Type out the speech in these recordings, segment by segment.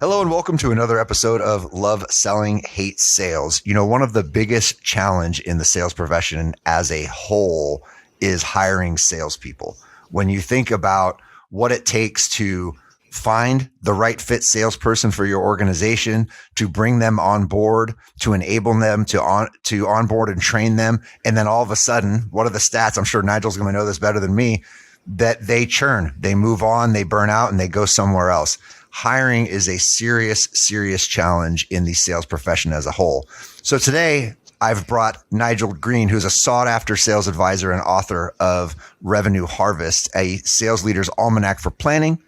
Hello and welcome to another episode of Love Selling, Hate Sales. You know, one of the biggest challenge in the sales profession as a whole is hiring salespeople. When you think about what it takes to find the right fit salesperson for your organization, to bring them on board, to enable them to onboard and train them, and then all of a sudden, what are the stats? I'm sure Nigel's going to know this better than me, that they churn, they move on, they burn out, and they go somewhere else. Hiring is a serious challenge in the sales profession as a whole. So today I've brought Nigel Green, who's a sought after sales advisor and author of Revenue Harvest, a sales leader's almanac for planning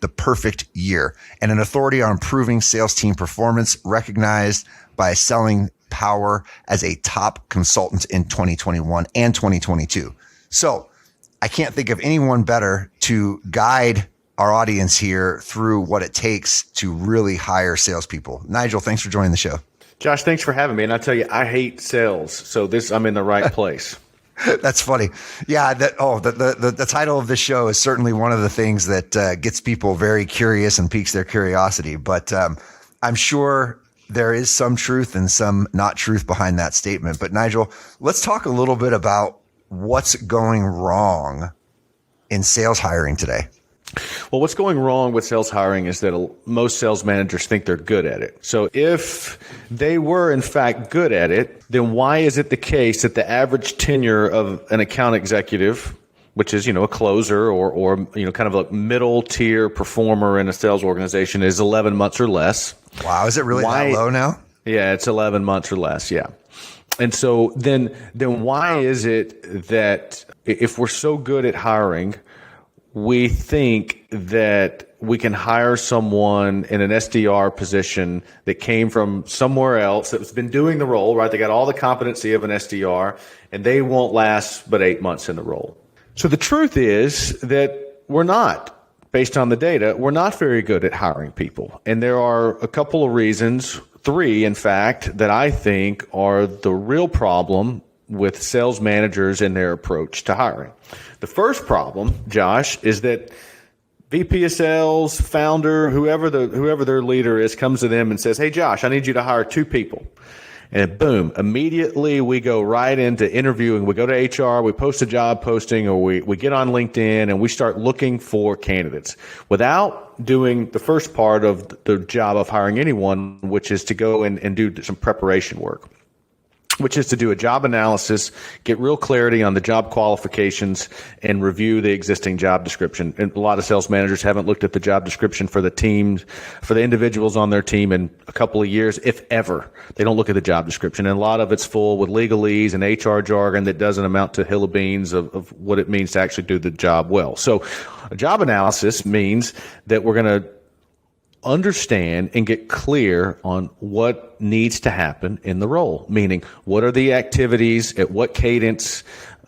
the perfect year, and an authority on improving sales team performance, recognized by Selling Power as a top consultant in 2021 and 2022. So I can't think of anyone better to guide our audience here through what it takes to really hire salespeople. Nigel, thanks for joining the show. Josh, thanks for having me. And I tell you, I hate sales, so I'm in the right place. That's funny. Yeah. The title of this show is certainly one of the things that gets people very curious and piques their curiosity. But I'm sure there is some truth and some not truth behind that statement. But Nigel, let's talk a little bit about what's going wrong in sales hiring today. Well, what's going wrong with sales hiring is that most sales managers think they're good at it. So if they were in fact good at it, then why is it the case that the average tenure of an account executive, which is, a closer or kind of a middle tier performer in a sales organization, is 11 months or less? Wow. Is it really that low now? Yeah, it's 11 months or less. Yeah. And so then why is it that if we're so good at hiring, we think that we can hire someone in an SDR position that came from somewhere else that's been doing the role, right? They got all the competency of an SDR, and they won't last but 8 months in the role. So the truth is that we're not, based on the data, we're not very good at hiring people. And there are a couple of reasons, 3 in fact, that I think are the real problem with sales managers and their approach to hiring. The first problem, Josh, is that VP of sales, founder, whoever their leader is, comes to them and says, "Hey, Josh, I need you to hire 2 people." And boom, immediately we go right into interviewing. We go to HR, we post a job posting, or we get on LinkedIn and we start looking for candidates without doing the first part of the job of hiring anyone, which is to go and do some preparation work, which is to do a job analysis, get real clarity on the job qualifications, and review the existing job description. And a lot of sales managers haven't looked at the job description for the teams, for the individuals on their team in a couple of years, if ever. They don't look at the job description. And a lot of it's full with legalese and HR jargon that doesn't amount to hill of beans of what it means to actually do the job well. So a job analysis means that we're going to understand and get clear on what needs to happen in the role, meaning what are the activities at what cadence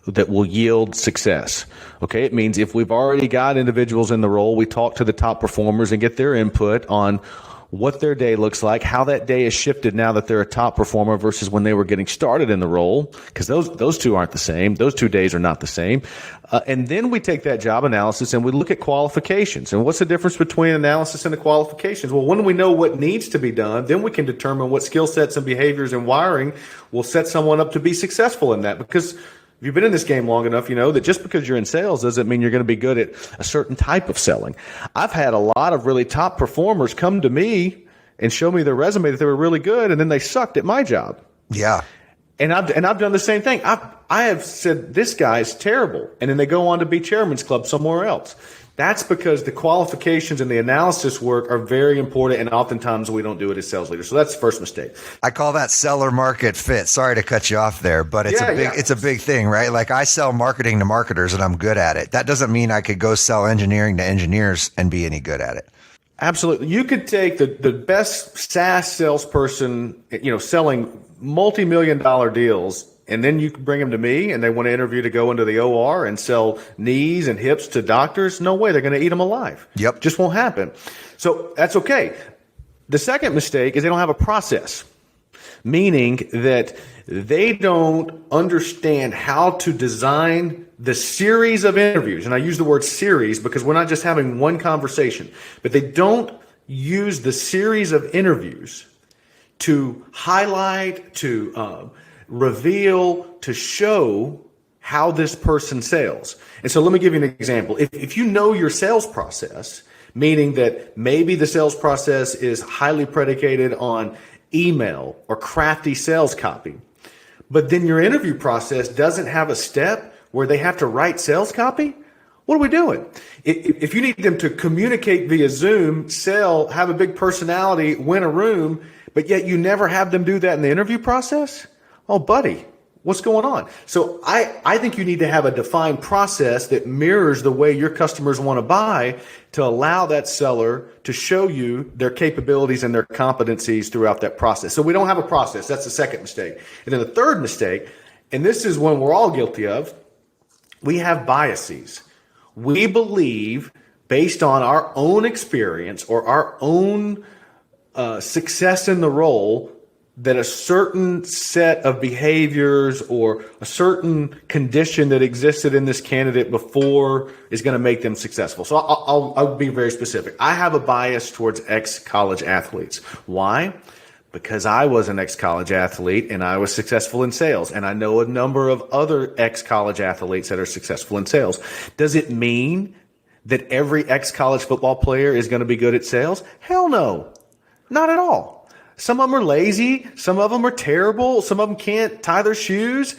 that will yield success. Okay, it means if we've already got individuals in the role, we talk to the top performers and get their input on what their day looks like, how that day is shifted now that they're a top performer versus when they were getting started in the role, because those two aren't the same. Those 2 days are not the same. And then we take that job analysis and we look at qualifications. And what's the difference between analysis and the qualifications? Well, when we know what needs to be done, then we can determine what skill sets and behaviors and wiring will set someone up to be successful in that. Because if you've been in this game long enough, you know that just because you're in sales doesn't mean you're going to be good at a certain type of selling. I've had a lot of really top performers come to me and show me their resume that they were really good, and then they sucked at my job. Yeah. And I've done the same thing. I have said, this guy's terrible. And then they go on to be chairman's club somewhere else. That's because the qualifications and the analysis work are very important, and oftentimes we don't do it as sales leaders. So that's the first mistake. I call that seller market fit. Sorry to cut you off there, but it's a big thing, right? Like I sell marketing to marketers and I'm good at it. That doesn't mean I could go sell engineering to engineers and be any good at it. Absolutely. You could take the best SaaS salesperson, selling multi-million-dollar deals, and then you bring them to me and they want to interview to go into the OR and sell knees and hips to doctors. No way. They're going to eat them alive. Yep. Just won't happen. So that's okay. The second mistake is they don't have a process, meaning that they don't understand how to design the series of interviews. And I use the word series because we're not just having one conversation, but they don't use the series of interviews to highlight, to reveal, to show how this person sells. And so let me give you an example. If you know your sales process, meaning that maybe the sales process is highly predicated on email or crafty sales copy, but then your interview process doesn't have a step where they have to write sales copy, what are we doing? If you need them to communicate via Zoom, sell, have a big personality, win a room, but yet you never have them do that in the interview process, oh, buddy, what's going on? So I think you need to have a defined process that mirrors the way your customers want to buy to allow that seller to show you their capabilities and their competencies throughout that process. So we don't have a process. That's the second mistake. And then the third mistake, and this is one we're all guilty of, we have biases. We believe, based on our own experience or our own success in the role, that a certain set of behaviors or a certain condition that existed in this candidate before is going to make them successful. So I'll be very specific. I have a bias towards ex-college athletes. Why? Because I was an ex-college athlete and I was successful in sales. And I know a number of other ex-college athletes that are successful in sales. Does it mean that every ex-college football player is going to be good at sales? Hell no. Not at all. Some of them are lazy. Some of them are terrible. Some of them can't tie their shoes.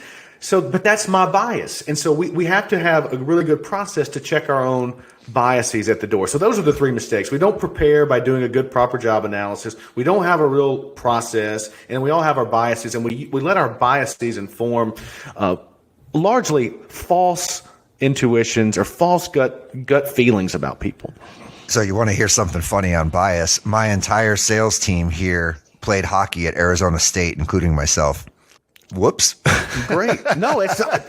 But that's my bias. And so we have to have a really good process to check our own biases at the door. So those are the three mistakes. We don't prepare by doing a good, proper job analysis. We don't have a real process, and we all have our biases, and we let our biases inform largely false intuitions or false gut feelings about people. So you want to hear something funny on bias? My entire sales team here played hockey at Arizona State, including myself. Whoops. Great. No, it's not.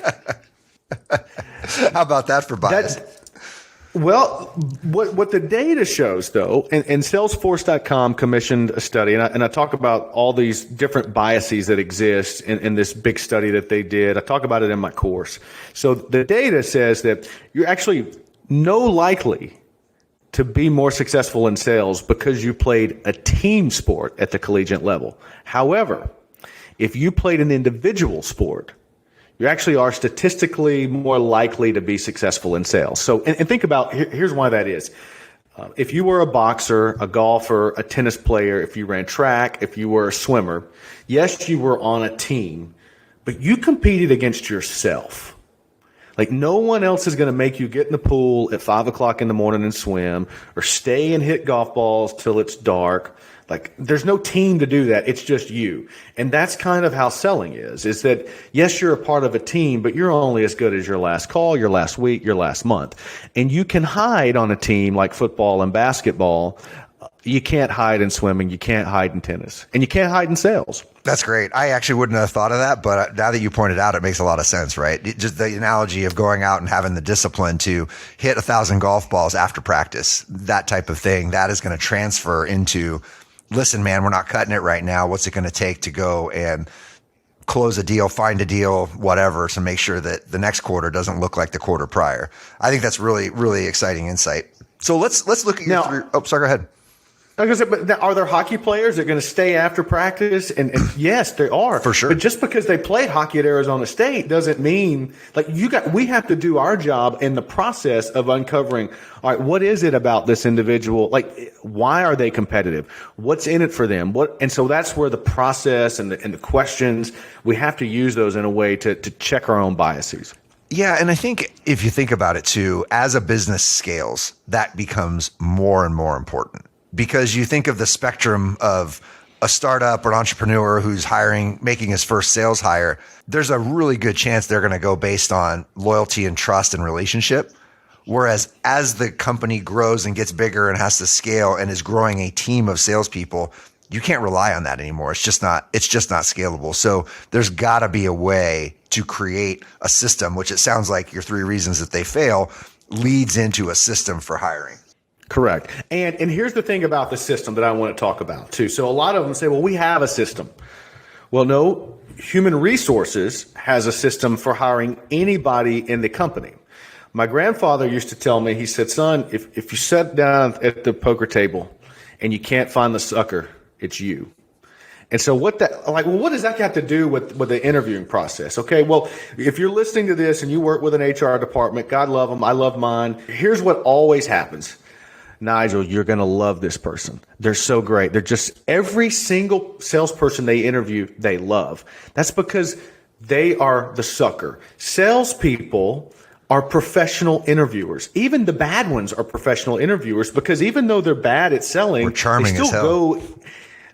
How about that for bias? Well, what the data shows, though, and Salesforce.com commissioned a study, and I talk about all these different biases that exist in this big study that they did. I talk about it in my course. So the data says that you're actually likely to be more successful in sales because you played a team sport at the collegiate level. However, if you played an individual sport, you actually are statistically more likely to be successful in sales. So, and think about, here's why that is. If you were a boxer, a golfer, a tennis player, if you ran track, if you were a swimmer, yes, you were on a team, but you competed against yourself. Like, no one else is going to make you get in the pool at 5 o'clock in the morning and swim, or stay and hit golf balls till it's dark. Like, there's no team to do that. It's just you. And that's kind of how selling is that, yes, you're a part of a team, but you're only as good as your last call, your last week, your last month. And you can hide on a team like football and basketball. You can't hide in swimming. You can't hide in tennis. And you can't hide in sales. That's great. I actually wouldn't have thought of that, but now that you pointed out, it makes a lot of sense, right? Just the analogy of going out and having the discipline to hit 1,000 golf balls after practice, that type of thing, that is going to transfer into, listen, man, we're not cutting it right now. What's it going to take to go and close a deal, find a deal, whatever, to make sure that the next quarter doesn't look like the quarter prior? I think that's really, really exciting insight. So let's look at your three. Oh, sorry, go ahead. I was gonna say, but are there hockey players that are going to stay after practice? And yes, there are. For sure. But just because they played hockey at Arizona State doesn't mean, like, we have to do our job in the process of uncovering, all right, what is it about this individual? Like, why are they competitive? What's in it for them? And so that's where the process and the questions, we have to use those in a way to check our own biases. Yeah, and I think if you think about it too, as a business scales, that becomes more and more important. Because you think of the spectrum of a startup or an entrepreneur who's making his first sales hire, there's a really good chance they're going to go based on loyalty and trust and relationship. Whereas as the company grows and gets bigger and has to scale and is growing a team of salespeople, you can't rely on that anymore. It's just not scalable. So there's got to be a way to create a system, which it sounds like your three reasons that they fail leads into a system for hiring. Correct. And here's the thing about the system that I want to talk about too. So a lot of them say, well, we have a system. Well, no, human resources has a system for hiring anybody in the company. My grandfather used to tell me, he said, son, if you sat down at the poker table and you can't find the sucker, it's you. And so what does that have to do with the interviewing process? Okay, well, if you're listening to this and you work with an HR department, God love them, I love mine. Here's what always happens. Nigel, you're going to love this person. They're so great. They're just every single salesperson they interview, they love. That's because they are the sucker. Salespeople are professional interviewers. Even the bad ones are professional interviewers because even though they're bad at selling, we're charming they still go.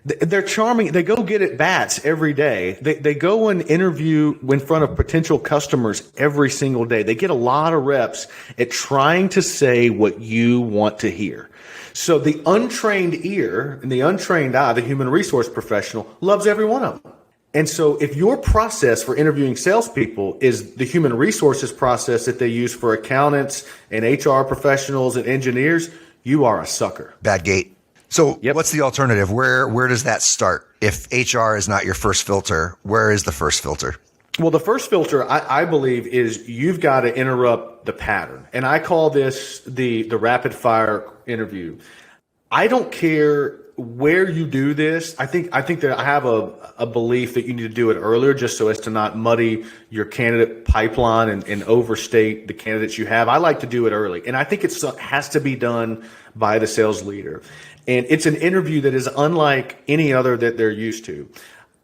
They're charming. They go get at bats every day. They go and interview in front of potential customers every single day. They get a lot of reps at trying to say what you want to hear. So the untrained ear and the untrained eye, the human resource professional, loves every one of them. And so if your process for interviewing salespeople is the human resources process that they use for accountants and HR professionals and engineers, you are a sucker. Bad gate. So what's the alternative? Where does that start? If HR is not your first filter, where is the first filter? Well, the first filter, I believe, is you've got to interrupt the pattern. And I call this the rapid fire interview. I don't care where you do this. I think that I have a belief that you need to do it earlier just so as to not muddy your candidate pipeline and overstate the candidates you have. I like to do it early. And I think it has to be done by the sales leader. And it's an interview that is unlike any other that they're used to.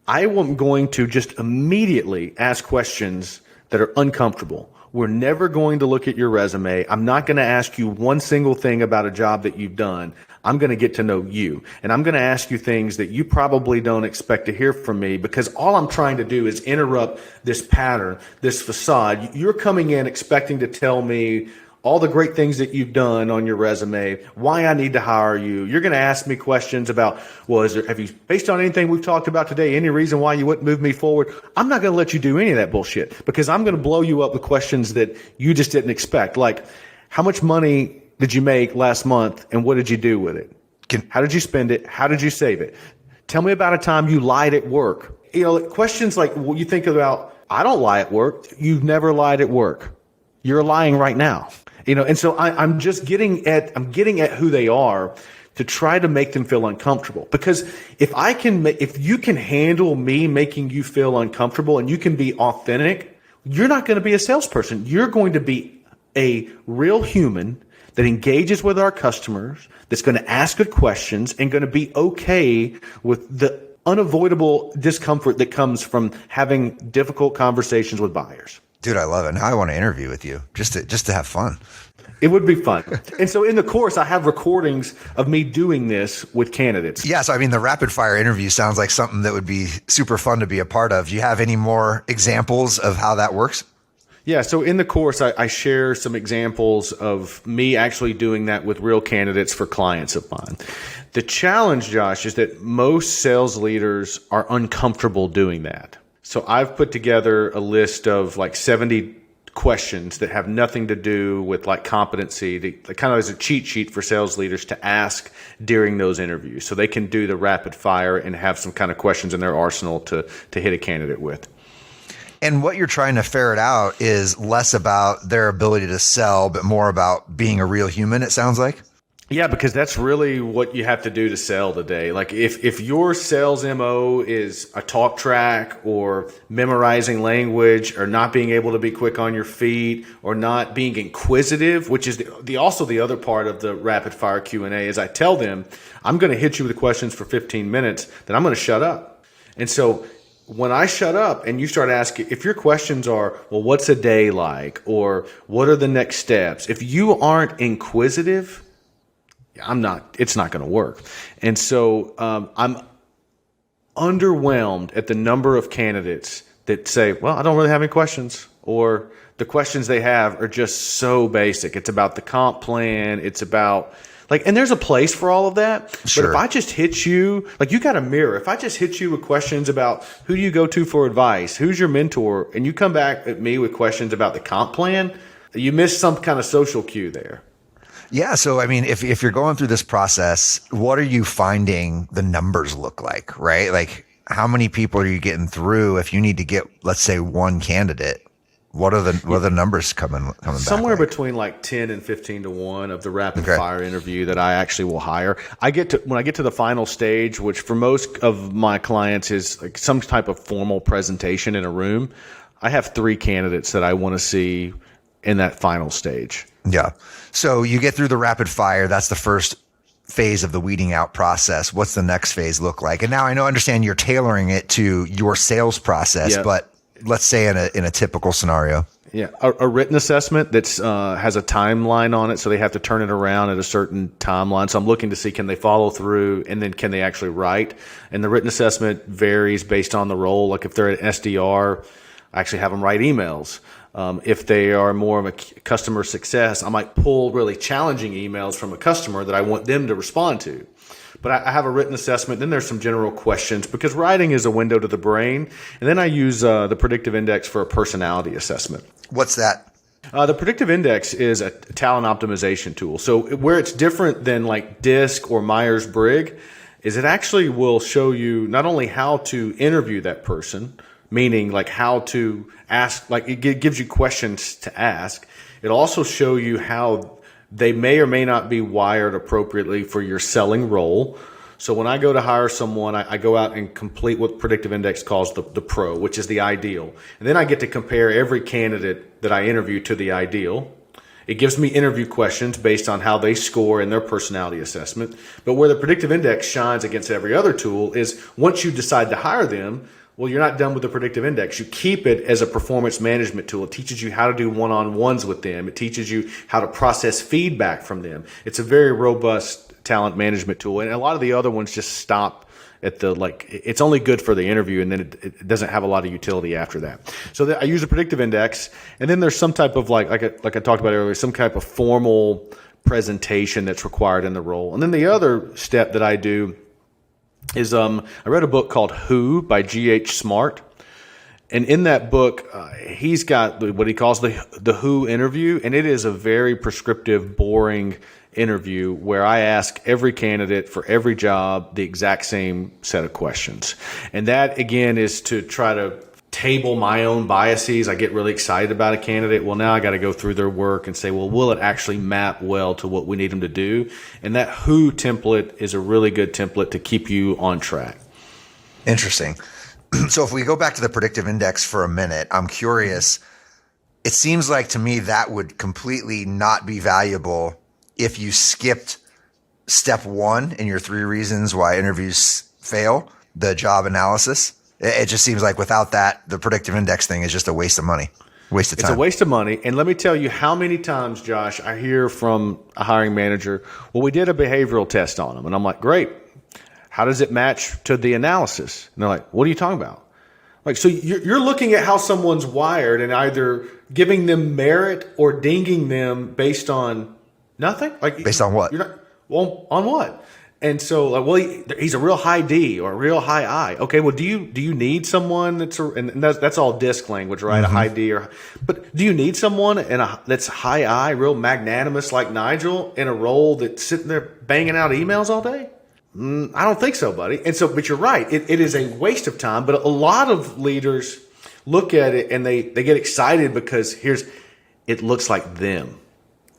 I am going to just immediately ask questions that are uncomfortable. We're never going to look at your resume. I'm not going to ask you one single thing about a job that you've done. I'm going to get to know you. And I'm going to ask you things that you probably don't expect to hear from me because all I'm trying to do is interrupt this pattern, this facade. You're coming in expecting to tell me all the great things that you've done on your resume, why I need to hire you. You're going to ask me questions about, well, have you, based on anything we've talked about today, any reason why you wouldn't move me forward? I'm not going to let you do any of that bullshit because I'm going to blow you up with questions that you just didn't expect. Like, how much money did you make last month and what did you do with it? How did you spend it? How did you save it? Tell me about a time you lied at work. You know, questions like, well, you think about, I don't lie at work. You've never lied at work. You're lying right now. You know, and so I'm getting at who they are to try to make them feel uncomfortable. Because if you can handle me making you feel uncomfortable and you can be authentic, you're not going to be a salesperson. You're going to be a real human that engages with our customers, that's going to ask good questions and going to be okay with the unavoidable discomfort that comes from having difficult conversations with buyers. Dude, I love it. Now I want to interview with you just to have fun. It would be fun. And so in the course, I have recordings of me doing this with candidates. Yeah. So, I mean, the rapid fire interview sounds like something that would be super fun to be a part of. Do you have any more examples of how that works? Yeah. So in the course, I share some examples of me actually doing that with real candidates for clients of mine. The challenge, Josh, is that most sales leaders are uncomfortable doing that. So I've put together a list of like 70 questions that have nothing to do with like competency, kind of as a cheat sheet for sales leaders to ask during those interviews. So they can do the rapid fire and have some kind of questions in their arsenal to hit a candidate with. And what you're trying to ferret out is less about their ability to sell, but more about being a real human, it sounds like. Yeah, because that's really what you have to do to sell today. Like if your sales MO is a talk track or memorizing language or not being able to be quick on your feet or not being inquisitive, which is also the other part of the rapid fire Q&A, is I tell them, I'm going to hit you with questions for 15 minutes, then I'm going to shut up. And so when I shut up and you start asking, if your questions are, well, what's a day like? Or what are the next steps? If you aren't inquisitive, it's not going to work. And so I'm underwhelmed at the number of candidates that say, well, I don't really have any questions, or the questions they have are just so basic. It's about the comp plan. It's about and there's a place for all of that. Sure. But if I just hit you, you got a mirror. If I just hit you with questions about who do you go to for advice, who's your mentor, and you come back at me with questions about the comp plan, you miss some kind of social cue there. Yeah. So, I mean, if you're going through this process, what are you finding the numbers look like, right? Like, how many people are you getting through if you need to get, let's say, one candidate? What are the numbers coming Somewhere back like? between like 10 and 15 to 1 of the rapid fire interview that I actually will hire. When I get to the final stage, which for most of my clients is like some type of formal presentation in a room, I have 3 candidates that I want to see in that final stage. Yeah. So you get through the rapid fire. That's the first phase of the weeding out process. What's the next phase look like? And now I understand you're tailoring it to your sales process, but let's say in a typical scenario. Yeah, a written assessment that's has a timeline on it, so they have to turn it around at a certain timeline. So I'm looking to see, can they follow through, and then can they actually write? And the written assessment varies based on the role. Like if they're an SDR, I actually have them write emails. If they are more of a customer success, I might pull really challenging emails from a customer that I want them to respond to. But I have a written assessment. Then there's some general questions because writing is a window to the brain. And then I use the predictive index for a personality assessment. What's that? The predictive index is a talent optimization tool. So where it's different than like DISC or Myers-Briggs is it actually will show you not only how to interview that person, meaning like how to ask, like it gives you questions to ask. It'll also show you how they may or may not be wired appropriately for your selling role. So when I go to hire someone, I go out and complete what Predictive Index calls the pro, which is the ideal. And then I get to compare every candidate that I interview to the ideal. It gives me interview questions based on how they score in their personality assessment. But where the Predictive Index shines against every other tool is once you decide to hire them, well, you're not done with the predictive index. You keep it as a performance management tool. It teaches you how to do one-on-ones with them. It teaches you how to process feedback from them. It's a very robust talent management tool. And a lot of the other ones just stop at the, like, it's only good for the interview and then it doesn't have a lot of utility after that. So I use a predictive index, and then there's some type of like I talked about earlier, some type of formal presentation that's required in the role. And then the other step that I do is I read a book called Who by G.H. Smart. And in that book, he's got what he calls the Who interview. And it is a very prescriptive, boring interview where I ask every candidate for every job the exact same set of questions. And that, again, is to try to table my own biases. I get really excited about a candidate. Well, now I got to go through their work and say, well, will it actually map well to what we need them to do? And that Who template is a really good template to keep you on track. Interesting. So if we go back to the predictive index for a minute, I'm curious. It seems like to me that would completely not be valuable if you skipped step 1 in your 3 reasons why interviews fail, the job analysis. It just seems like without that, the predictive index thing is just a waste of money, waste of time. It's a waste of money. And let me tell you how many times, Josh, I hear from a hiring manager, well, we did a behavioral test on them. And I'm like, great. How does it match to the analysis? And they're like, what are you talking about? Like, so you're looking at how someone's wired and either giving them merit or dinging them based on nothing? Like, based on what? You're not, well, on what? And so, like, well, he's a real high D or a real high I. Okay, well, do you need someone and that's all DISC language, right? Mm-hmm. A high D but do you need someone that's high I, real magnanimous like Nigel in a role that's sitting there banging out emails all day? I don't think so, buddy. And so, but you're right. It is a waste of time. But a lot of leaders look at it and they get excited because it looks like them.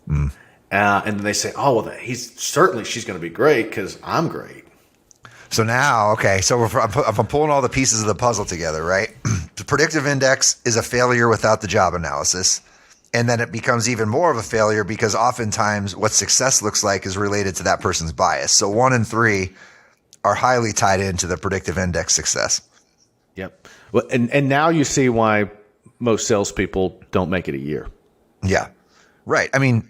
Mm. And they say, oh, well, she's going to be great because I'm great. So now, okay, so if I'm pulling all the pieces of the puzzle together, right? The predictive index is a failure without the job analysis. And then it becomes even more of a failure because oftentimes what success looks like is related to that person's bias. So 1 and 3 are highly tied into the predictive index success. Yep. Well, and now you see why most salespeople don't make it a year. Yeah. Right. I mean,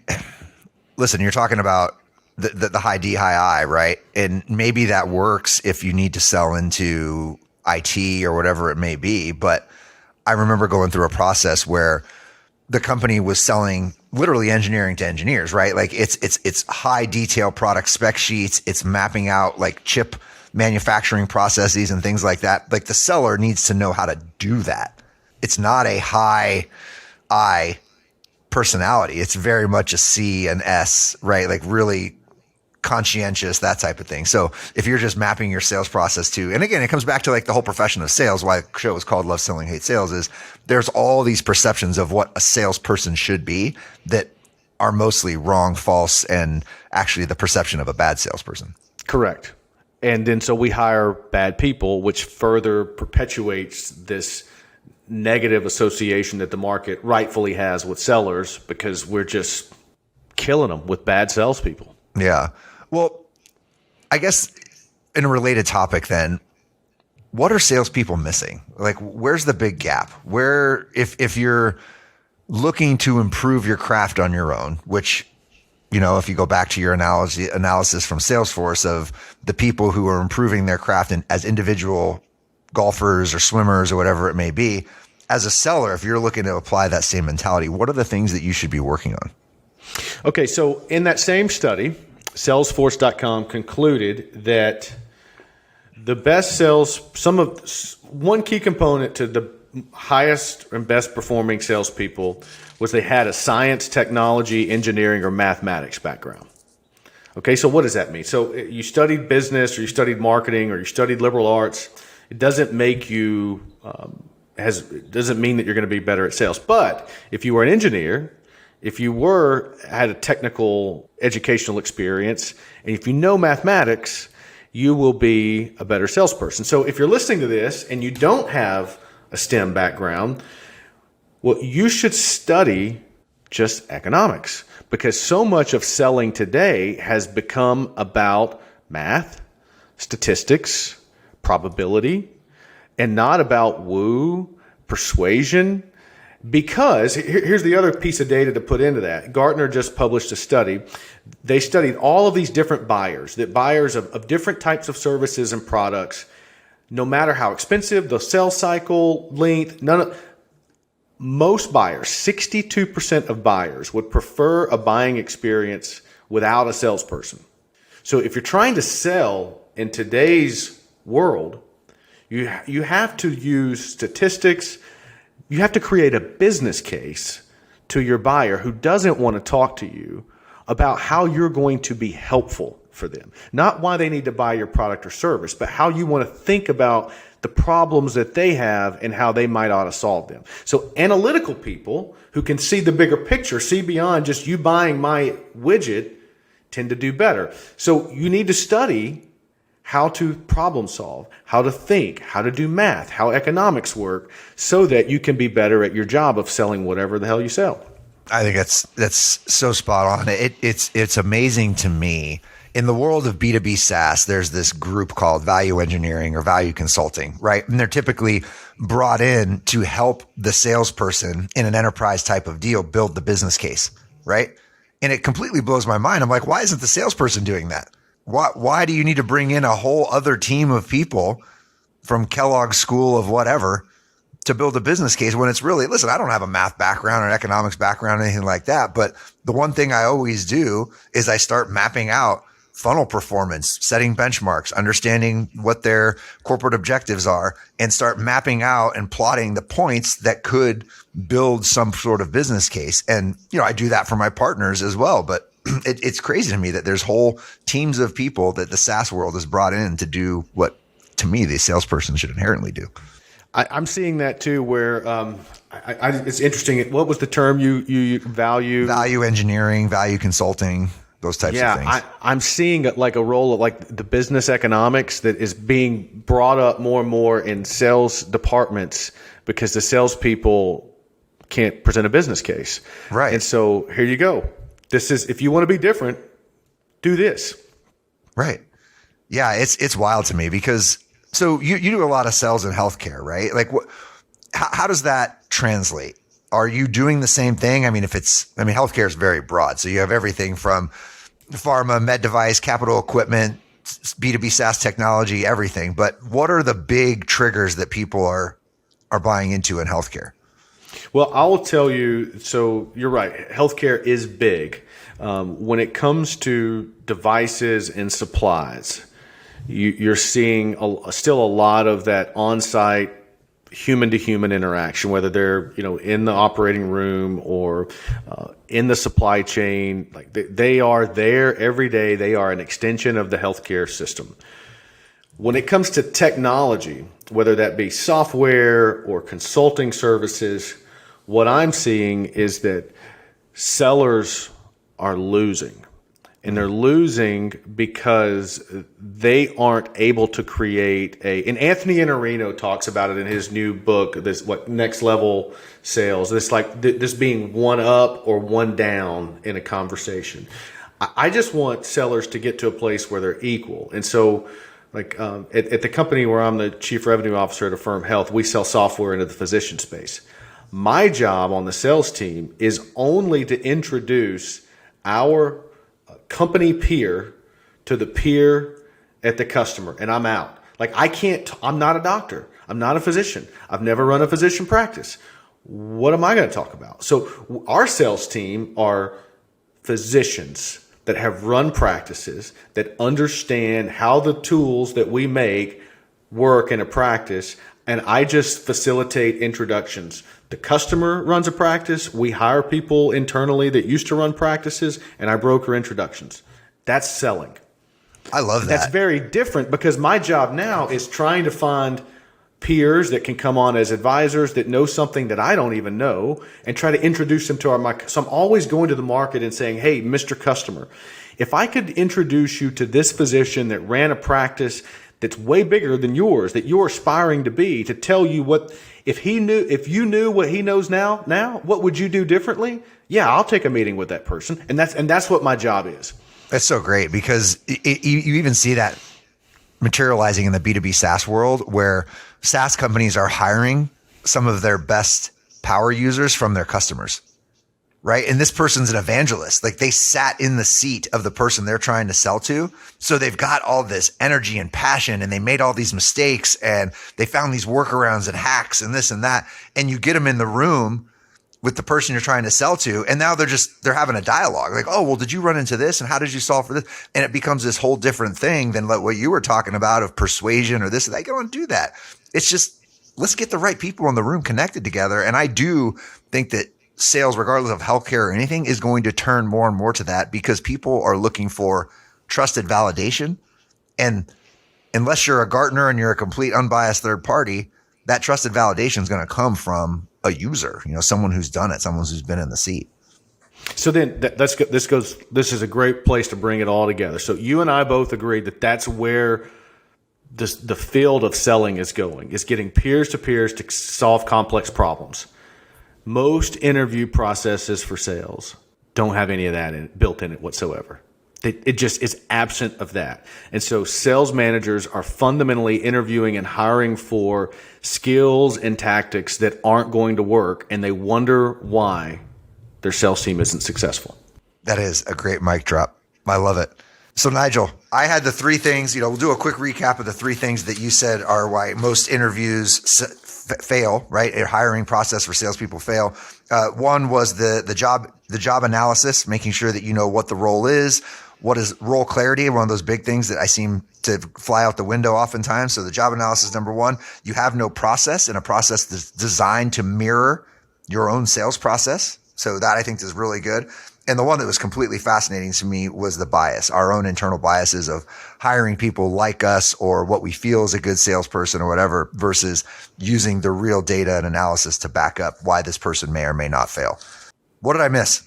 listen, you're talking about the high D, high I, right? And maybe that works if you need to sell into IT or whatever it may be. But I remember going through a process where the company was selling literally engineering to engineers, right? Like it's high detail product spec sheets. It's mapping out like chip manufacturing processes and things like that. Like the seller needs to know how to do that. It's not a high I personality. It's very much a C and S, right? Like really conscientious, that type of thing. So if you're just mapping your sales process to, and again, it comes back to like the whole profession of sales, why the show is called Love Selling, Hate Sales, is there's all these perceptions of what a salesperson should be that are mostly wrong, false, and actually the perception of a bad salesperson. Correct. And then so we hire bad people, which further perpetuates this negative association that the market rightfully has with sellers, because we're just killing them with bad salespeople. Yeah. Well, I guess in a related topic then, what are salespeople missing? Like, where's the big gap? Where, if you're looking to improve your craft on your own, which, you know, if you go back to your analysis from Salesforce of the people who are improving their craft as individual golfers or swimmers or whatever it may be, as a seller, if you're looking to apply that same mentality, what are the things that you should be working on? Okay, so in that same study, Salesforce.com concluded that the best one key component to the highest and best performing salespeople was they had a science, technology, engineering, or mathematics background. Okay, so what does that mean? So you studied business, or you studied marketing, or you studied liberal arts. It doesn't make you doesn't mean that you're going to be better at sales. But if you were an engineer, if you had a technical educational experience, and if you know mathematics, you will be a better salesperson. So if you're listening to this and you don't have a STEM background, well, you should study just economics, because so much of selling today has become about math, statistics, probability, and not about woo, persuasion. Because here's the other piece of data to put into that. Gartner just published a study. They studied all of these different buyers of different types of services and products, no matter how expensive, the sales cycle length, most buyers, 62% of buyers would prefer a buying experience without a salesperson. So if you're trying to sell in today's world, you have to use statistics. You have to create a business case to your buyer who doesn't want to talk to you about how you're going to be helpful for them. Not why they need to buy your product or service, but how you want to think about the problems that they have and how they might ought to solve them. So analytical people who can see the bigger picture, see beyond just you buying my widget, tend to do better. So you need to study how to problem solve, how to think, how to do math, how economics work, so that you can be better at your job of selling whatever the hell you sell. I think that's so spot on. It's amazing to me. In the world of B2B SaaS, there's this group called value engineering or value consulting, right? And they're typically brought in to help the salesperson in an enterprise type of deal build the business case, right? And it completely blows my mind. I'm like, why isn't the salesperson doing that? Why do you need to bring in a whole other team of people from Kellogg's School of whatever to build a business case when it's really, listen, I don't have a math background or an economics background or anything like that. But the one thing I always do is I start mapping out funnel performance, setting benchmarks, understanding what their corporate objectives are, and start mapping out and plotting the points that could build some sort of business case. And, you know, I do that for my partners as well. But it's crazy to me that there's whole teams of people that the SaaS world has brought in to do what, to me, the salesperson should inherently do. I'm seeing that too, where it's interesting. What was the term you value? Value engineering, value consulting, those types of things. I'm seeing like a role of like the business economics that is being brought up more and more in sales departments, because the salespeople can't present a business case. Right. And so here you go. This is, if you want to be different, do this. Right. Yeah. It's wild to me because, so you do a lot of sales in healthcare, right? Like how does that translate? Are you doing the same thing? I mean, healthcare is very broad. So you have everything from pharma, med device, capital equipment, B2B SaaS technology, everything. But what are the big triggers that people are buying into in healthcare? Well, I will tell you, so you're right. Healthcare is big. When it comes to devices and supplies, you're seeing still a lot of that on-site human to human interaction, whether they're, in the operating room or in the supply chain. Like they are there every day. They are an extension of the healthcare system. When it comes to technology, whether that be software or consulting services, what I'm seeing is that sellers are losing. And they're losing because they aren't able to create and Anthony Iannarino talks about it in his new book, Next Level Sales, this being one up or one down in a conversation. I just want sellers to get to a place where they're equal. And so at the company where I'm the chief revenue officer at Affirm Health, we sell software into the physician space. My job on the sales team is only to introduce our company peer to the peer at the customer, and I'm out. I'm not a doctor. I'm not a physician. I've never run a physician practice. What am I going to talk about? So our sales team are physicians that have run practices, that understand how the tools that we make work in a practice, and I just facilitate introductions. The customer runs a practice. We hire people internally that used to run practices, and I broker introductions. That's selling. I love that. That's very different because my job now is trying to find peers that can come on as advisors that know something that I don't even know and try to introduce them to our market. So I'm always going to the market and saying, hey, Mr. Customer, if I could introduce you to this physician that ran a practice that's way bigger than yours, that you're aspiring to be, to tell you what, if you knew what he knows now, what would you do differently? Yeah, I'll take a meeting with that person. And that's what my job is. That's so great because you even see that materializing in the B2B SaaS world where SaaS companies are hiring some of their best power users from their customers. Right. And this person's an evangelist. Like they sat in the seat of the person they're trying to sell to. So they've got all this energy and passion and they made all these mistakes and they found these workarounds and hacks and this and that. And you get them in the room with the person you're trying to sell to. And now they're having a dialogue like, oh, well, did you run into this? And how did you solve for this? And it becomes this whole different thing than what you were talking about of persuasion or this. They don't do that. It's just, let's get the right people in the room connected together. And I do think that sales, regardless of healthcare or anything, is going to turn more and more to that because people are looking for trusted validation. And unless you're a Gartner and you're a complete unbiased third party, that trusted validation is going to come from a user, someone who's done it, someone who's been in the seat. So then this is a great place to bring it all together. So you and I both agree that that's where the field of selling is going, is getting peers to peers to solve complex problems. Most interview processes for sales don't have any of that built in it whatsoever. It just is absent of that. And so sales managers are fundamentally interviewing and hiring for skills and tactics that aren't going to work, and they wonder why their sales team isn't successful. That is a great mic drop. I love it. So Nigel, I had the three things, we'll do a quick recap of the three things that you said are why most interviews fail, right? A hiring process for salespeople fail. One was the job analysis, making sure that you know what the role is. What is role clarity? One of those big things that I seem to fly out the window oftentimes. So the job analysis, number one, you have no process, and a process that's designed to mirror your own sales process. So that I think is really good. And the one that was completely fascinating to me was the bias, our own internal biases of hiring people like us or what we feel is a good salesperson or whatever versus using the real data and analysis to back up why this person may or may not fail. What did I miss?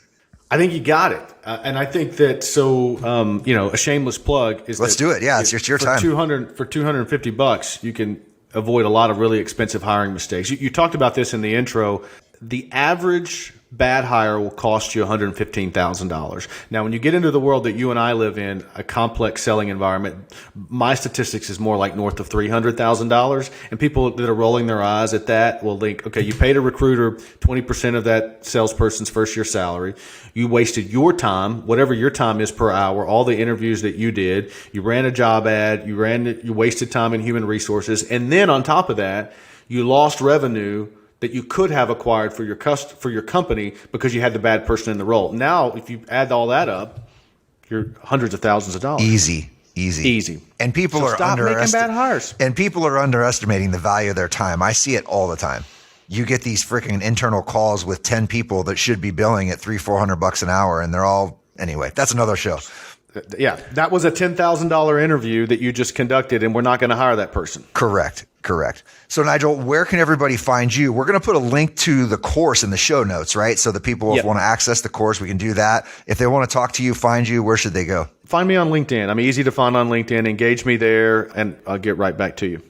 I think you got it. And I think that, a shameless plug is let's do it. Yeah. It's your time. For $250, you can avoid a lot of really expensive hiring mistakes. You talked about this in the intro. The average bad hire will cost you $115,000. Now, when you get into the world that you and I live in, a complex selling environment, my statistics is more like north of $300,000. And people that are rolling their eyes at that will think, okay, you paid a recruiter 20% of that salesperson's first year salary. You wasted your time, whatever your time is per hour, all the interviews that you did. You ran a job ad. You wasted time in human resources. And then on top of that, you lost revenue that you could have acquired for your company because you had the bad person in the role. Now, if you add all that up, you're hundreds of thousands of dollars. Easy. Easy. And people are stop making bad hires. And people are underestimating the value of their time. I see it all the time. You get these freaking internal calls with 10 people that should be billing at $300-400 an hour, and they're all anyway. That's another show. Yeah, that was a $10,000 interview that you just conducted, and we're not going to hire that person. Correct. So Nigel, where can everybody find you? We're going to put a link to the course in the show notes, right? So the people if want to access the course, we can do that. If they want to talk to you, find you, where should they go? Find me on LinkedIn. I'm easy to find on LinkedIn. Engage me there, and I'll get right back to you.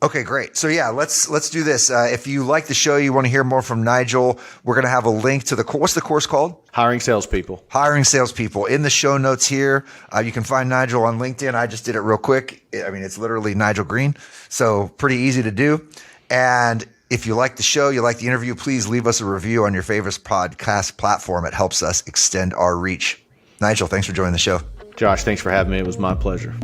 Okay, great. So yeah, let's do this. If you like the show, you want to hear more from Nigel, we're going to have a link to what's the course called? Hiring Salespeople. Hiring Salespeople in the show notes here. You can find Nigel on LinkedIn. I just did it real quick. I mean, it's literally Nigel Green. So pretty easy to do. And if you like the show, you like the interview, please leave us a review on your favorite podcast platform. It helps us extend our reach. Nigel, thanks for joining the show. Josh, thanks for having me. It was my pleasure.